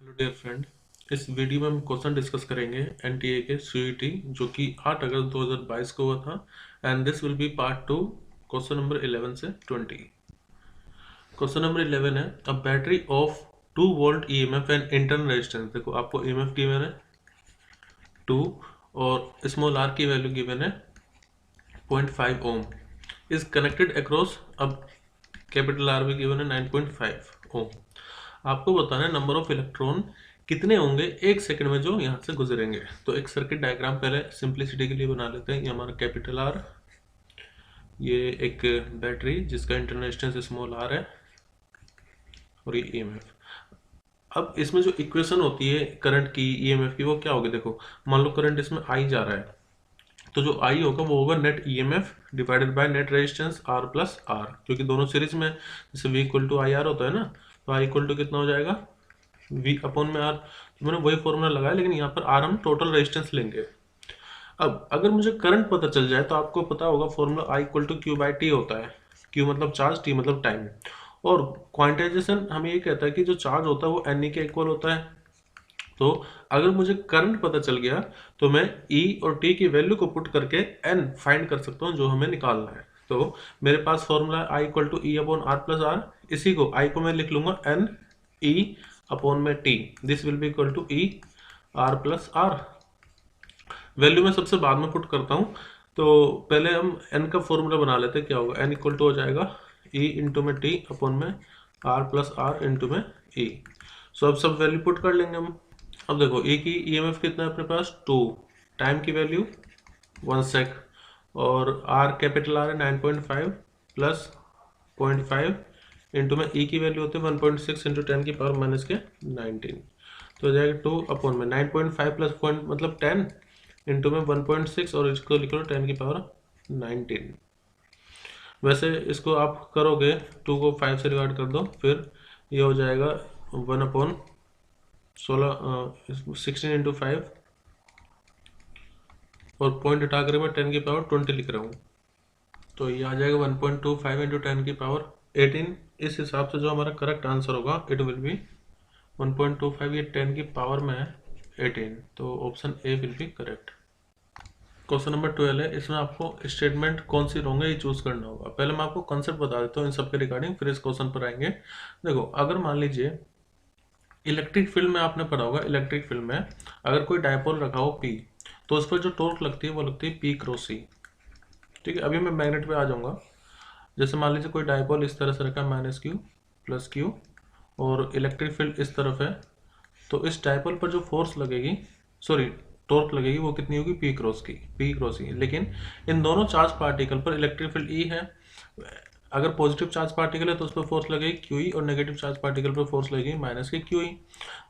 Hello dear friend, इस video में हम क्वेश्चन डिस्कस करेंगे एनटीए के सीईटी जो कि 8 अगस्त 2022 को हुआ था and this will B part 2 question number 11 से 20। क्वेश्चन नंबर 11 है a battery of 2 volt EMF and internal resistance. देखो आपको ईएमएफ गिवन है 2 और स्मॉल आर की वैल्यू गिवन है 0.5 ओम इज कनेक्टेड अक्रॉस। अब कैपिटल आर भी गिवन है 9.5 ओम। आपको बताना है नंबर ऑफ इलेक्ट्रॉन कितने होंगे एक सेकंड में जो यहाँ से गुजरेंगे। तो एक सर्किट डायग्राम पहले सिंप्लिसिटी के लिए बना लेते हैं। ये हमारा कैपिटल आर, ये एक बैटरी जिसका इंटरनल रेजिस्टेंस स्मॉल आर है और ये ईएमएफ। अब इसमें जो इक्वेशन होती है करंट की ईएमएफ की वो क्या होगी? देखो मान लो करंट इसमें आई जा रहा है तो जो आई होगा वो होगा net EMF divided by net resistance R plus R, क्योंकि दोनों सीरीज में जैसे V equal to I R होता है ना, तो आई इक्वल टू कितना हो जाएगा V अपॉन में आर। तो मैंने वही फॉर्मूला लगाया लेकिन यहाँ पर आर हम टोटल रेजिस्टेंस लेंगे। अब अगर मुझे करंट पता चल जाए तो आपको पता होगा formula I equal to Q by T होता है। क्यू मतलब चार्ज, टी मतलब टाइम। और क्वांटाइजेशन हमें ये कहता है कि जो चार्ज होता है वो एन के इक्वल होता है। तो अगर मुझे करंट पता चल गया तो मैं E और T की वैल्यू को पुट करके N फाइंड कर सकता हूँ जो हमें निकालना है। तो मेरे पास formula I equal to E upon R plus R. इसी को I को मैं लिख लूंगा N E अपॉन में T। This will be equal to E R plus R. Value मैं सबसे बाद में पुट करता हूँ। तो पहले हम N का फॉर्मूला बना लेते हैं। क्या होगा? N इक्वल टू हो जाएगा E इंटू में T अपॉन में R प्लस आर इंटू में E। सो अब सब वैल्यू पुट कर लेंगे हम। अब देखो ए की ईएमएफ कितना है अपने पास 2, टाइम की वैल्यू 1 सेक और आर कैपिटल आर है 9.5 प्लस 0.5 इंटू में ई की वैल्यू होती है 1.6 इंटू 10 की पावर माइनस के 19। तो हो जाएगा 2 अपॉन में 9.5 प्लस पॉइंट मतलब 10 इंटू में 1.6 और इसको लिख लो 10 की पावर 19। वैसे इसको आप करोगे 2 को 5 से डिवाइड कर दो, फिर ये हो जाएगा 1 अपॉन 16 इंटू 5 और पॉइंट हटा कर मैं 10 की पावर 20 लिख रहा हूँ। तो ये आ जाएगा 1.25 इंटू 10 की पावर 18। इस हिसाब से जो हमारा करेक्ट आंसर होगा इट विल बी 1.25, ये 10 की पावर में है 18, तो option A will be correct. Question number 12 है, इसमें आपको स्टेटमेंट कौन सी रॉन्ग है ये चूज करना होगा। पहले मैं आपको कॉन्सेप्ट बता देता हूँ इन सब के रिगार्डिंग, फिर इस क्वेश्चन पर आएंगे। देखो अगर मान लीजिए इलेक्ट्रिक फील्ड में आपने पढ़ा होगा, इलेक्ट्रिक फील्ड में अगर कोई डायपोल रखा हो P तो उस पर जो टॉर्क लगती है वो लगती है P क्रॉस C। ठीक है, अभी मैं मैग्नेट पे आ जाऊंगा। जैसे मान लीजिए कोई डायपोल इस तरह से रखा है माइनस क्यू प्लस क्यू और इलेक्ट्रिक फील्ड इस तरफ है, तो इस डायपोल पर जो फोर्स लगेगी, सॉरी टॉर्क लगेगी, वो कितनी होगी P क्रॉस E। लेकिन इन दोनों चार्ज पार्टिकल पर इलेक्ट्रिक फील्ड E है। अगर पॉजिटिव चार्ज पार्टिकल है तो उस पर फोर्स लगेगी QE और नेगेटिव चार्ज पार्टिकल पर फोर्स लगेगी माइनस की QE।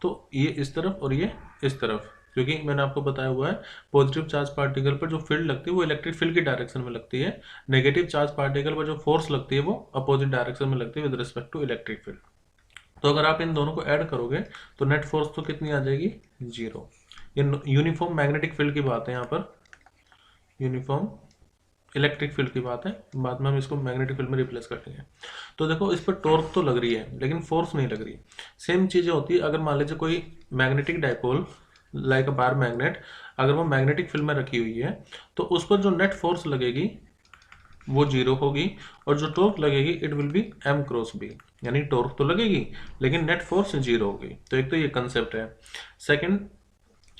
तो ये इस तरफ और ये इस तरफ, क्योंकि मैंने आपको बताया हुआ है पॉजिटिव चार्ज पार्टिकल पर जो फील्ड लगती है वो इलेक्ट्रिक फील्ड की डायरेक्शन में लगती है, नेगेटिव चार्ज पार्टिकल पर जो फोर्स लगती है वो अपोजिट डायरेक्शन में लगती है with respect to electric field. तो अगर आप इन दोनों को ऐड करोगे तो नेट फोर्स तो कितनी आ जाएगी? 0। ये यूनिफॉर्म मैग्नेटिक फील्ड की बात है, यहाँ पर यूनिफॉर्म इलेक्ट्रिक फील्ड की बात है, बाद में हम इसको मैग्नेटिक फील्ड में रिप्लेस कर देंगे। तो देखो इस पर टॉर्क तो लग रही है लेकिन फोर्स नहीं लग रही। सेम चीजें होती है अगर मान लीजिए कोई मैग्नेटिक डायपोल लाइक अ बार मैग्नेट, अगर वो मैग्नेटिक फील्ड में रखी हुई है तो उस पर जो नेट फोर्स लगेगी वो 0 होगी और जो टॉर्क लगेगी it will B M cross B, यानी टॉर्क तो लगेगी लेकिन नेट फोर्स 0 होगी। तो एक तो ये कंसेप्ट है। सेकंड,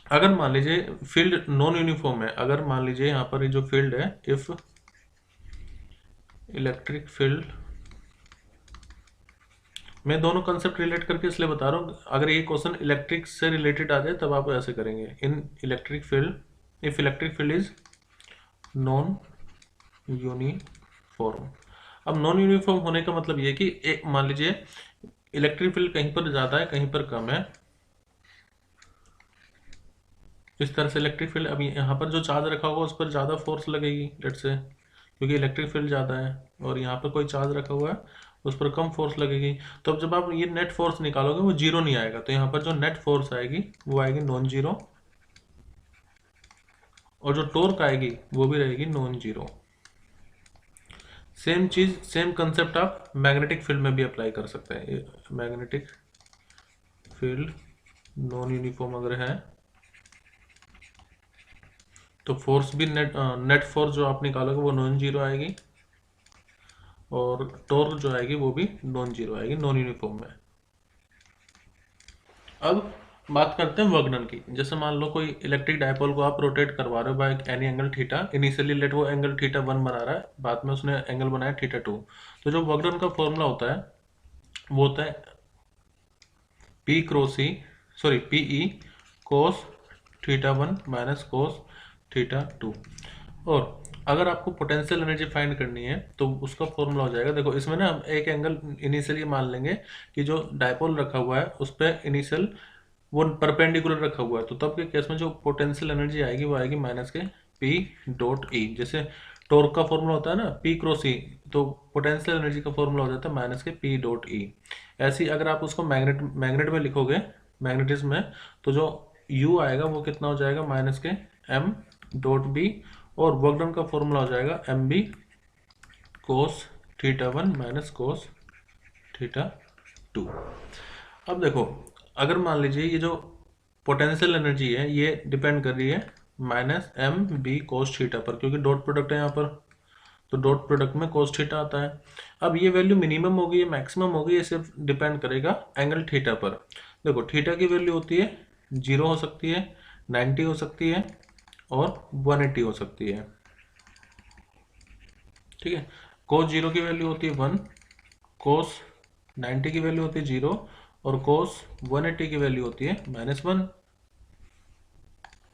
अगर मान लीजिए फील्ड नॉन यूनिफॉर्म है, अगर मान लीजिए यहाँ पर जो फील्ड है इफ इलेक्ट्रिक फील्ड, मैं दोनों कंसेप्ट रिलेट करके इसलिए बता रहा हूँ, अगर ये क्वेश्चन इलेक्ट्रिक से रिलेटेड आ जाए तब आप ऐसे करेंगे। इन electric field if electric field is non uniform. अब नॉन यूनिफॉर्म होने का मतलब ये कि एक मान लीजिए इलेक्ट्रिक फील्ड कहीं पर ज़्यादा है कहीं पर कम है, इस तरह से इलेक्ट्रिक फील्ड, अभी यहाँ पर जो चार्ज रखा होगा उस पर ज़्यादा फोर्स लगेगी लेट से, क्योंकि इलेक्ट्रिक फील्ड ज़्यादा है, और यहाँ पर कोई चार्ज रखा हुआ है उस पर कम फोर्स लगेगी। तो अब जब आप ये नेट फोर्स निकालोगे वो 0 नहीं आएगा, तो यहाँ पर जो नेट फोर्स आएगी वो आएगी नॉन जीरो, और जो टॉर्क आएगी वो भी रहेगी नॉन जीरो। सेम चीज सेम कंसेप्ट आप मैग्नेटिक फील्ड में भी अप्लाई कर सकते हैं। मैग्नेटिक फील्ड नॉन यूनिफॉर्म अगर है तो फोर्स भी नेट फोर्स जो आप निकालोगे वो नॉन जीरो आएगी, और टॉर्क जो आएगी वो भी नॉन जीरो आएगी नॉन यूनिफॉर्म में। अब बात करते हैं वर्क डन की। जैसे मान लो कोई इलेक्ट्रिक डायपोल को आप रोटेट करवा रहे हो by any angle theta, initially let वो एंगल थीटा 1 बना रहा है, बाद में उसने एंगल बनाया थीटा 2। तो जो वर्क डन का फॉर्मूला होता है वो होता है पी ई कोस थीटा 1 माइनस कोस थीटा 2। और अगर आपको पोटेंशियल एनर्जी फाइंड करनी है तो उसका फॉर्मूला हो जाएगा, देखो इसमें ना हम एक एंगल इनिशियली मान लेंगे कि जो डायपोल रखा हुआ है उस पर इनिशियल वो परपेंडिकुलर रखा हुआ है, तो तब के केस में जो पोटेंशियल एनर्जी आएगी वो आएगी माइनस के पी डॉट ई। जैसे टॉर्क का फॉर्मूला होता है ना पी क्रॉस ई, तो पोटेंशियल एनर्जी का फॉर्मूला हो जाता है माइनस के पी डॉट ई। ऐसे ही अगर आप उसको मैग्नेट में लिखोगे, मैग्नेटिज्म में, तो जो यू आएगा वो कितना हो जाएगा माइनस के एम डॉट बी, और वर्क डन का फॉर्मूला हो जाएगा M B cos theta 1 minus cos theta 2। अब देखो अगर मान लीजिए ये जो पोटेंशियल एनर्जी है ये डिपेंड कर रही है minus M B cos theta पर, क्योंकि डॉट प्रोडक्ट है यहाँ पर, तो डॉट प्रोडक्ट में कोस थीटा आता है। अब ये वैल्यू मिनिमम होगी या मैक्सिमम होगी ये सिर्फ डिपेंड करेगा एंगल थीटा पर। देखो थीटा की वैल्यू होती है 0 हो सकती है, 90 हो सकती है और 180 हो सकती है, ठीक है। कोस 0 की वैल्यू होती है 1, कोस 90 की वैल्यू होती है 0, और कोस 180 की वैल्यू होती है -1।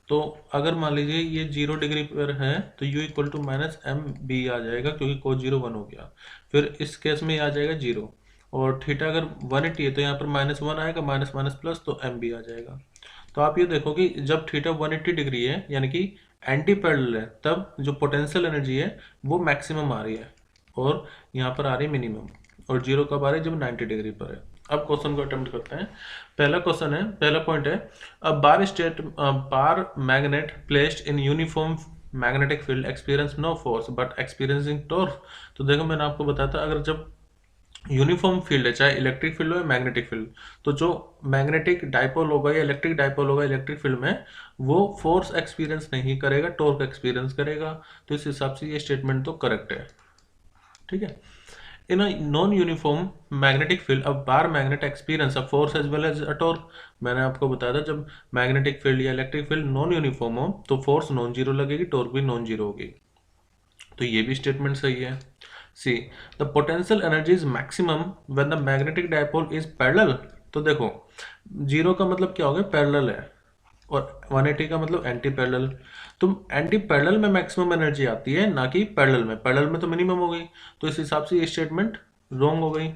तो अगर मान लीजिए ये 0 डिग्री पर है तो u equal to minus M B आ जाएगा, क्योंकि कोस 0 1 हो गया। फिर इस केस में आ जाएगा 0, और थीटा अगर 180 है तो यहाँ पर -1 आएगा, माइनस माइनस प्लस, तो एम बी आ जाएगा। तो आप ये देखो कि जब थीटा 180 डिग्री है यानी कि एंटी पैरेलल है, तब जो पोटेंशियल एनर्जी है वो मैक्सिमम आ रही है और यहाँ पर आ रही है मिनिमम, और 0 कब आ रही है जब 90 डिग्री पर है। अब क्वेश्चन को अटेम्प्ट करते हैं। पहला क्वेश्चन है, पहला पॉइंट है, a bar magnet placed in uniform magnetic field experiences no force but experiencing torque. तो देखो मैंने आपको बताया था अगर जब यूनिफॉर्म फील्ड है, चाहे इलेक्ट्रिक फील्ड हो या मैग्नेटिक फील्ड, तो जो मैग्नेटिक डाइपोल होगा या इलेक्ट्रिक डाइपोल होगा इलेक्ट्रिक फील्ड में, वो फोर्स एक्सपीरियंस नहीं करेगा, टॉर्क एक्सपीरियंस करेगा। तो इस हिसाब से ये स्टेटमेंट तो करेक्ट है, ठीक है। In a non-uniform magnetic field, a bar magnet experience a force as well as a torque। मैंने आपको बताया था जब मैग्नेटिक फील्ड या इलेक्ट्रिक फील्ड नॉन यूनिफॉर्म हो तो फोर्स नॉन जीरो लगेगी, टॉर्क भी नॉन जीरो होगी। तो ये भी स्टेटमेंट सही है। See the potential energy is maximum when the magnetic dipole is parallel. तो देखो 0 का मतलब क्या हो गया, पैरेलल है, और 180 का मतलब एंटी पैरेलल। तो एंटी पैरेलल में मैक्सिमम एनर्जी आती है ना कि पैरेलल में, पैरेलल में तो मिनिमम हो गई। तो इस हिसाब से ये स्टेटमेंट रॉन्ग हो गई।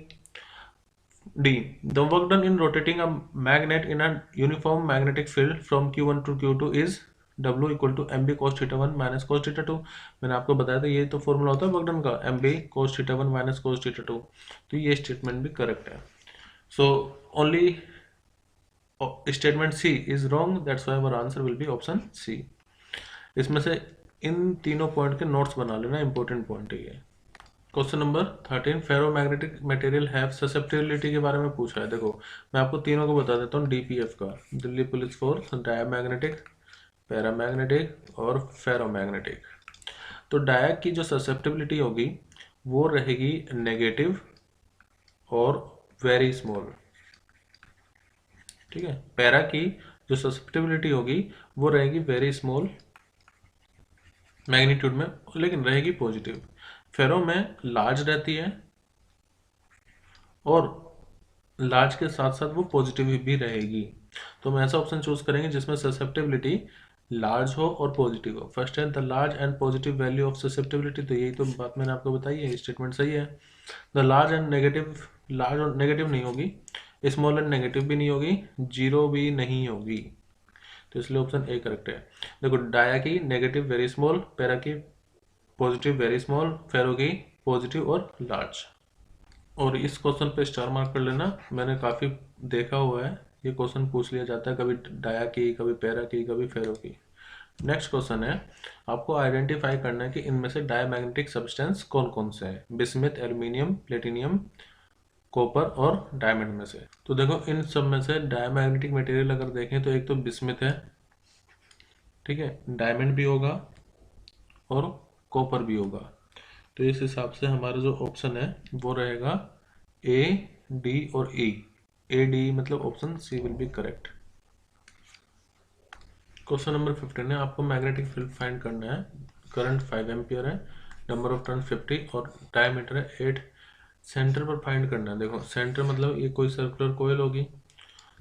D the work done in rotating a magnet in a uniform magnetic field from Q1 to Q2 is W equal to M B cos theta 1 minus cos theta 2। मैंने आपको बताया था ये तो फॉर्मूला होता है वर्क डन का, M B cos theta 1 minus cos theta 2। तो ये स्टेटमेंट भी करेक्ट है। So only statement C is wrong, that's why our answer will be option C. इसमें से इन तीनों पॉइंट के नोट्स बना लेना, इंपॉर्टेंट पॉइंट है ये। Question number 13, ferromagnetic material have susceptibility के बारे में पूछा है। देखो मैं आपको तीनों को बता देता हूँ, डीपीएफ का, Delhi police force, diamagnetic, paramagnetic और फेरोमैग्नेटिक। तो डाया की जो ससेप्टिबिलिटी होगी वो रहेगी नेगेटिव और वेरी स्मॉल, ठीक है। पैरा की जो ससेप्टिबिलिटी होगी वो रहेगी वेरी स्मॉल मैग्नीट्यूड में, लेकिन रहेगी पॉजिटिव। फेरो में लार्ज रहती है और लार्ज के साथ साथ वो पॉजिटिव भी रहेगी। तो हम ऐसा ऑप्शन चूज करेंगे जिसमें ससेप्टिबिलिटी लार्ज हो और पॉजिटिव हो। फर्स्ट है the large and positive value of susceptibility, तो यही तो बात मैंने आपको बताई है, स्टेटमेंट सही है। The large and negative, large और नेगेटिव नहीं होगी, स्मॉल एंड नेगेटिव भी नहीं होगी, जीरो भी नहीं होगी, तो इसलिए ऑप्शन ए करेक्ट है। देखो डाया की नेगेटिव वेरी स्मॉल, पैरा की पॉजिटिव वेरी स्मॉल, फेरो की पॉजिटिव और लार्ज। और इस क्वेश्चन पे स्टार मार्क कर लेना, मैंने काफ़ी देखा हुआ है ये क्वेश्चन पूछ लिया जाता है, कभी डाया की, कभी पैरा की, कभी फेरो की। नेक्स्ट क्वेश्चन है, आपको आइडेंटिफाई करना है कि इनमें से डायमैग्नेटिक सब्सटेंस कौन कौन से हैं। बिस्मिथ, एल्यूमिनियम, प्लेटिनियम, कॉपर और डायमंड में से। तो देखो इन सब में से डायमैग्नेटिक मटेरियल अगर देखें तो एक तो बिस्मिथ है, ठीक है, डायमंड भी होगा और कॉपर भी होगा। तो इस हिसाब से हमारा जो ऑप्शन है वो रहेगा ए, डी और ई। ए डी मतलब option C will be correct. Question number 15 है, आपको मैग्नेटिक फील्ड फाइंड करना है। करंट 5 एम्पियर है, नंबर ऑफ टर्न 50 और डायमीटर है 8। सेंटर पर फाइंड करना है। देखो सेंटर मतलब ये कोई सर्कुलर कोयल होगी।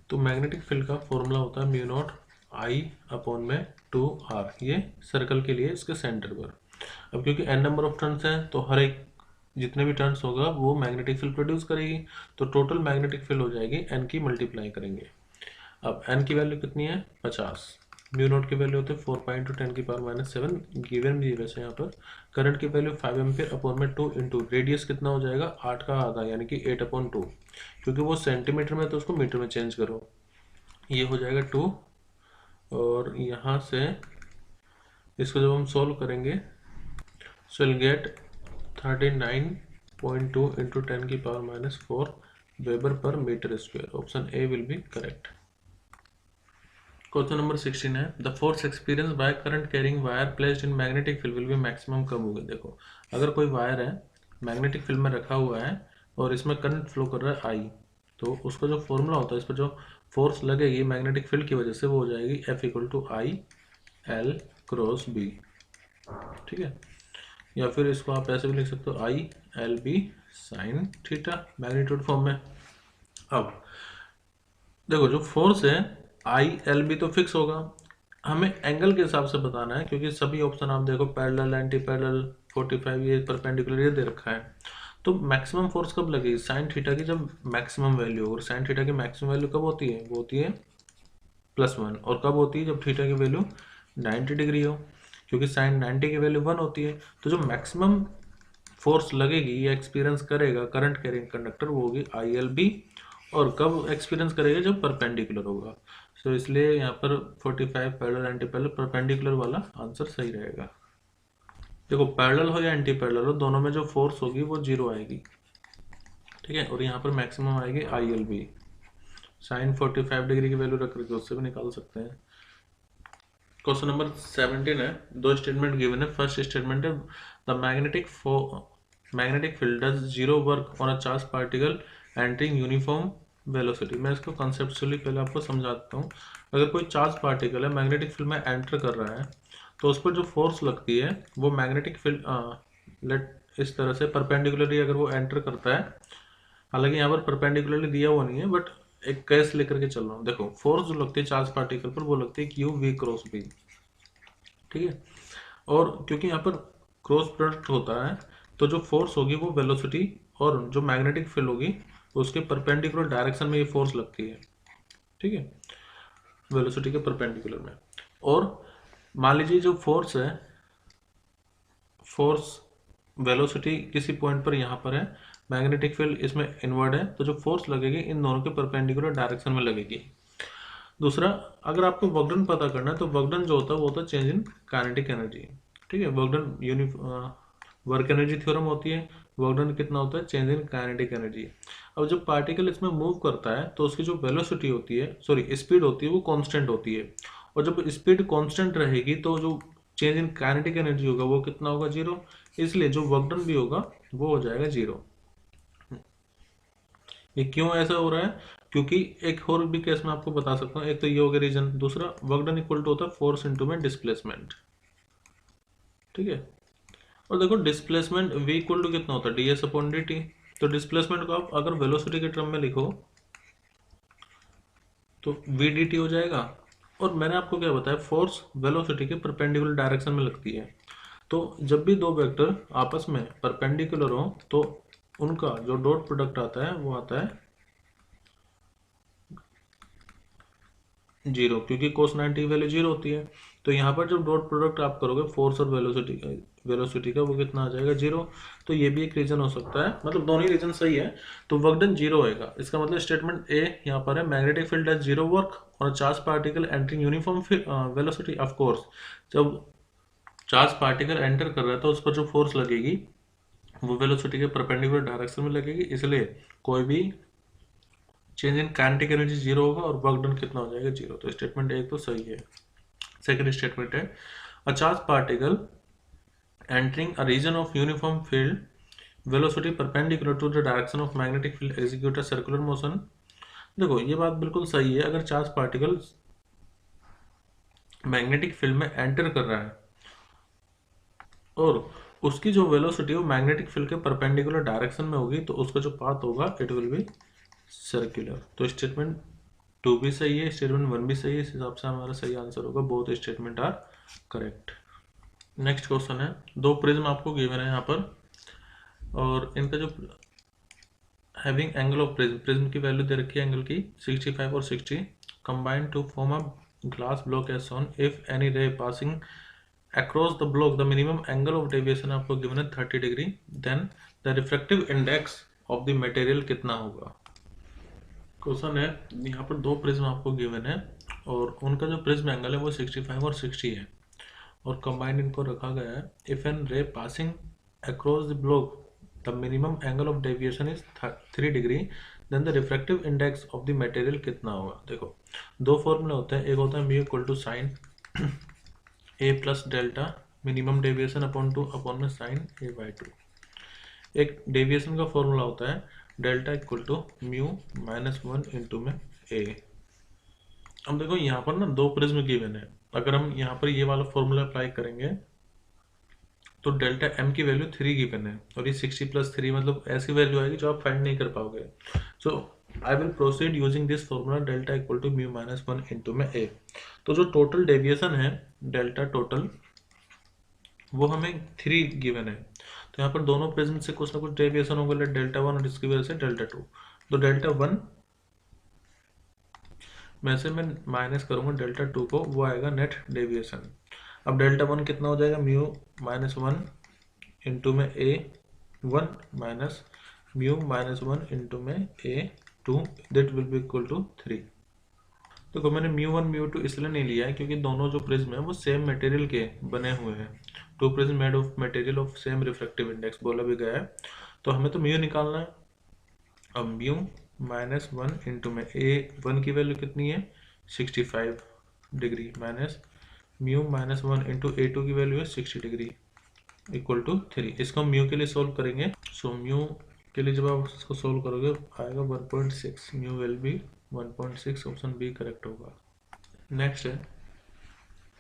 तो मैग्नेटिक फील्ड का फॉर्मूला होता है म्यू नॉट आई अपॉन में 2r, ये सर्कल के लिए इसके सेंटर पर। अब क्योंकि n नंबर ऑफ टर्न्स हैं तो हर एक जितने भी टर्न्स होगा वो मैग्नेटिक फील्ड प्रोड्यूस करेगी। तो टोटल मैग्नेटिक फील्ड हो जाएगी n की मल्टीप्लाई करेंगे। अब n की वैल्यू कितनी है 50, म्यू नॉट की वैल्यू होती है 4 पाई इंटू 10 की पावर -7, गिवन भी है वैसे यहाँ पर। करंट की वैल्यू 5 एम्पियर अपॉन में 2 इंटू रेडियस कितना हो जाएगा 8 का आधा यानी कि 8/2, क्योंकि वो सेंटीमीटर में तो उसको मीटर में चेंज करो, ये हो जाएगा 2। और यहाँ से इसको जब हम सॉल्व करेंगे सो विल गेट 39.2 इंटू 10 की power -4 weber per metre square. Option A will be correct. Question number 16 है, the force experience by current carrying wire placed in magnetic field will be maximum कब होगा। देखो अगर कोई wire है magnetic field में रखा हुआ है और इसमें करंट फ्लो कर रहा है आई, तो उसका जो फॉर्मूला होता है, इस पर जो फोर्स लगेगी मैग्नेटिक फील्ड की वजह से वो हो जाएगी F=I L×B, ठीक है। या फिर इसको आप ऐसे भी लिख सकते हो ILB sin theta magnitude form में। अब देखो जो फोर्स है ILB तो फिक्स होगा, हमें एंगल के हिसाब से बताना है, क्योंकि सभी ऑप्शन आप देखो पैरेलल, एंटी पैरेलल, 45, ये परपेंडिकुलर ये दे रखा है। तो मैक्सिमम फोर्स कब लगेगी साइन थीटा की, जब मैक्सिमम वैल्यू, और साइन थीटा की मैक्सिमम वैल्यू कब होती है, वो होती है +1। और कब होती है जब थीटा की वैल्यू 90 डिग्री हो, क्योंकि साइन 90 की वैल्यू 1 होती है। तो जो मैक्सिमम फोर्स लगेगी या एक्सपीरियंस करेगा करंट कैरिंग कंडक्टर वो होगी ILB। और कब एक्सपीरियंस करेगा जब परपेंडिकुलर होगा। तो इसलिए यहाँ पर 45 पैरेलल एंटी पैरेलल परपेंडिकुलर वाला आंसर सही रहेगा। देखो पैरेलल हो या एंटी पैरेलल हो दोनों में जो फोर्स होगी वो 0 आएगी, ठीक है। और यहाँ पर मैक्सिमम आएगी ILB। साइन 45 डिग्री की वैल्यू रख करके उससे भी निकाल सकते हैं। क्वेश्चन नंबर 17 है, दो स्टेटमेंट गिवन है। फर्स्ट स्टेटमेंट है the magnetic field does 0 work on a charge particle entering uniform velocity. मैं इसको कंसेप्चुअली पहले आपको समझाता हूँ। अगर कोई चार्ज पार्टिकल है मैग्नेटिक फील्ड में एंटर कर रहा है तो उस पर जो फोर्स लगती है वो मैग्नेटिक फील्ड लेट इस तरह से परपेंडिकुलरली अगर वो एंटर करता है, हालांकि यहाँ पर परपेंडिकुलरली दिया हुआ नहीं है बट एक केस लेकर के चल रहा हूँ। देखो फोर्स जो लगती है चार्ज पार्टिकल पर वो लगती है QV×B, ठीक है। और क्योंकि यहाँ पर क्रॉस प्रोडक्ट होता है तो जो फोर्स होगी वो वेलोसिटी और जो मैग्नेटिक फील्ड होगी उसके परपेंडिकुलर डायरेक्शन में ये फोर्स लगती है, ठीक है, वेलोसिटी के परपेंडिकुलर में। और मान लीजिए जो फोर्स है, फोर्स वेलोसिटी किसी पॉइंट पर यहाँ पर है, मैग्नेटिक फील्ड इसमें इनवर्ड है, तो जो फोर्स लगेगी इन दोनों के परपेंडिकुलर डायरेक्शन में लगेगी। दूसरा अगर आपको वर्क डन पता करना है तो वर्क डन जो होता है वो होता है चेंज इन काइनेटिक एनर्जी, ठीक है। Work done work energy theorem होती है, वर्क डन कितना होता है चेंज इन काइनेटिक एनर्जी। अब जब पार्टिकल इसमें मूव करता है तो उसकी जो वेलोसिटी होती है, सॉरी स्पीड होती है, वो कांस्टेंट होती है। और जब स्पीड कांस्टेंट रहेगी तो जो चेंज इन काइनेटिक एनर्जी होगा वो कितना होगा 0। इसलिए जो वर्क डन भी होगा वो हो जाएगा 0। ये क्यों ऐसा हो रहा है, क्योंकि एक और भी केस मैं आपको बता सकता हूँ। एक तो ये हो गया रीजन, दूसरा वर्क डन इक्वल टू होता है फोर्स इनटू में डिस्प्लेसमेंट, ठीक है। और देखो डिस्प्लेसमेंट v इक्वल टू कितना होता है ds/dt। तो डिस्प्लेसमेंट को आप अगर वेलोसिटी के टर्म में लिखो तो v dt हो जाएगा। और मैंने आपको क्या बताया, फोर्स वेलोसिटी के परपेंडिकुलर डायरेक्शन में लगती है। तो जब भी दो वेक्टर आपस में परपेंडिकुलर हो तो उनका जो डॉट प्रोडक्ट आता है वो आता है 0, क्योंकि cos 90 की वैल्यू 0 होती है। तो यहाँ पर जब डॉट प्रोडक्ट आप करोगे फोर्स और वेलोसिटी का वो कितना आ जाएगा 0। तो ये भी एक रीजन हो सकता है, मतलब दोनों ही रीजन सही है। तो वर्क डन 0 होएगा। इसका मतलब स्टेटमेंट ए यहाँ पर है मैग्नेटिक फील्ड डज 0 वर्क और charge particle entering uniform velocity. Of course जब चार्ज पार्टिकल एंटर कर रहा है तो उस पर जो फोर्स लगेगी वो वेलोसिटी के परपेंडिकुलर डायरेक्शन में लगेगी, इसलिए कोई भी change in kinetic energy zero होगा और वर्क डन कितना हो जाएगा, जीरो। तो स्टेटमेंट एक तो सही है। सेकंड स्टेटमेंट है a charge particle entering a region of uniform field velocity perpendicular to the direction of magnetic field execute a circular motion. देखो ये बात बिल्कुल सही है। अगर चार्ज पार्टिकल मैग्नेटिक फील्ड में एंटर कर रहा है और उसकी जो वेलोसिटी वो मैग्नेटिक फील्ड के परपेंडिकुलर डायरेक्शन में होगी, तो उसका जो पाथ होगा इट विल बी सर्कुलर। तो स्टेटमेंट 2 भी सही है, स्टेटमेंट 1 भी सही है। इस हिसाब से हमारा सही आंसर होगा both statement are correct. Next question है, दो प्रिज्म आपको गिवन है यहाँ पर और इनका जो having angle of prism, prism की वैल्यू दे रखी है एंगल की 65 और 60 combine to form a glass block as shown. If any ray passing across the block the minimum angle of deviation आपको गिवन है 30 degree, then the refractive index of the material कितना होगा। Question है यहाँ पर दो प्रिज्म आपको given है और उनका जो प्रिज्म एंगल है वो 65 और 60 है और कंबाइंड इनको रखा गया है। If an ray passing across the block the minimum angle of deviation is 3 degree, then the refractive index of the material कितना होगा। देखो दो फॉर्मूले होते हैं, एक होता है mu equal to sine A plus delta minimum deviation upon 2 upon में साइन ए बाई 2। एक डेविएशन का फॉर्मूला होता है delta equal to mu minus 1 into में ए। अब देखो यहाँ पर ना दो प्रिज्म गिवन है, अगर हम यहाँ पर ये वाला फॉर्मूला अप्लाई करेंगे तो डेल्टा एम की वैल्यू 3 गिवन है और ये 60 प्लस 3 मतलब ऐसी वैल्यू आएगी जो आप फाइंड नहीं कर पाओगे। So I will proceed using this formula delta equal to mu minus 1 into में ए। तो जो टोटल डेविएशन है डेल्टा टोटल वो हमें 3 गिवन है, तो यहाँ पर दोनों प्रिज्म से कुछ ना कुछ डेविएशन होगा, डेल्टा 1 और इसकी वजह से डेल्टा 2। तो डेल्टा 1 में से मैं माइनस करूंगा डेल्टा 2 को, वो आएगा नेट डेविएशन। अब डेल्टा 1 कितना हो जाएगा, म्यू माइनस 1 इंटू में A 1 minus mu minus 1 into में A 2 that will be equal to 3। देखो मैंने म्यू 1 म्यू 2 इसलिए नहीं लिया है क्योंकि दोनों जो प्रिज्म है वो सेम मटेरियल के बने हुए हैं। Two prism made of material of same refractive index बोला भी गया है, तो हमें तो म्यू निकालना है। अब म्यू माइनस 1 इंटू में ए 1 की वैल्यू कितनी है 65 degree minus mu minus 1 into A 2 की वैल्यू है 60 डिग्री इक्वल टू 3। इसको हम म्यू के लिए सोल्व करेंगे। सो म्यू के लिए जब आप इसको सोल्व करोगे आएगा 1.6, mu will be 1.6, option B correct होगा। नेक्स्ट है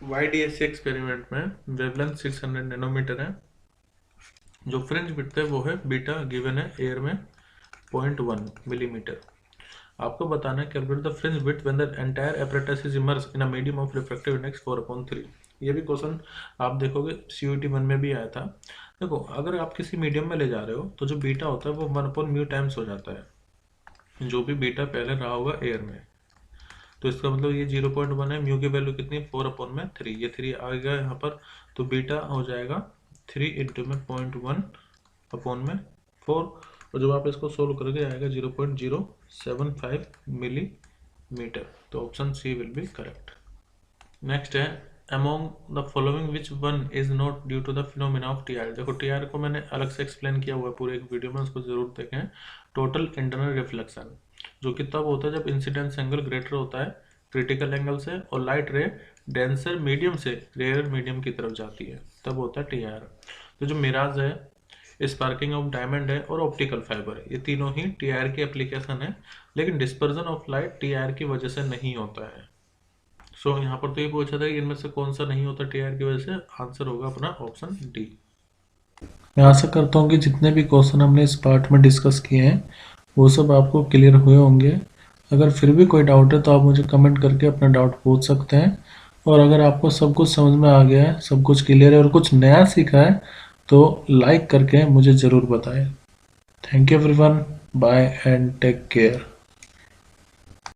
YDSC एक्सपेरिमेंट में वेवलेंथ 600 नैनोमीटर है, जो फ्रिंज विड्थ है वो है बीटा गिवन है एयर में 0.1 मिलीमीटर। आपको बताना है calculate the fringe width when the entire apparatus is immersed in a medium of refractive index 4/3। ये भी क्वेश्चन आप देखोगे CUET 1 में भी आया था। देखो अगर आप किसी मीडियम में ले जा रहे हो तो जो बीटा होता है वो 1/μ टाइम्स हो जाता है जो भी बीटा पहले रहा होगा एयर में। तो इसका मतलब ये 0.1 है, म्यू की वैल्यू कितनी है 4/3, ये 3 आ गया यहाँ पर, तो बीटा हो जाएगा 3 इंटू में 0.1 अपॉन में 4, और जब आप इसको सोल्व करोगे आएगा 0.075 मिलीमीटर। तो option C will be correct. Next है among the following which one is not due to the phenomena of TR। देखो TR को मैंने अलग से एक्सप्लेन किया हुआ है पूरे एक वीडियो में, उसको जरूर देखें। टोटल इंटरनल रिफ्लेक्शन जो कि तब होता है जब इंसिडेंस एंगल ग्रेटर होता है क्रिटिकल एंगल से और लाइट रे डेंसर मीडियम से रेयर मीडियम की तरफ जाती है, तब होता है TR। तो जो मिराज है, स्पार्किंग ऑफ डायमंड है और ऑप्टिकल फाइबर है, ये तीनों ही TR की एप्लीकेशन है, लेकिन डिस्पर्जन ऑफ लाइट TR की वजह से नहीं होता है। सो यहाँ पर तो ये पूछा था कि इनमें से कौन सा नहीं होता TR की वजह से, आंसर होगा अपना ऑप्शन डी। मैं आशा करता हूँ कि जितने भी क्वेश्चन हमने इस पार्ट में डिस्कस किए हैं वो सब आपको क्लियर हुए होंगे। अगर फिर भी कोई डाउट है तो आप मुझे कमेंट करके अपना डाउट पूछ सकते हैं, और अगर आपको सब कुछ समझ में आ गया है, सब कुछ क्लियर है और कुछ नया सीखा है तो लाइक करके मुझे ज़रूर बताएं। Thank you everyone, bye and take care.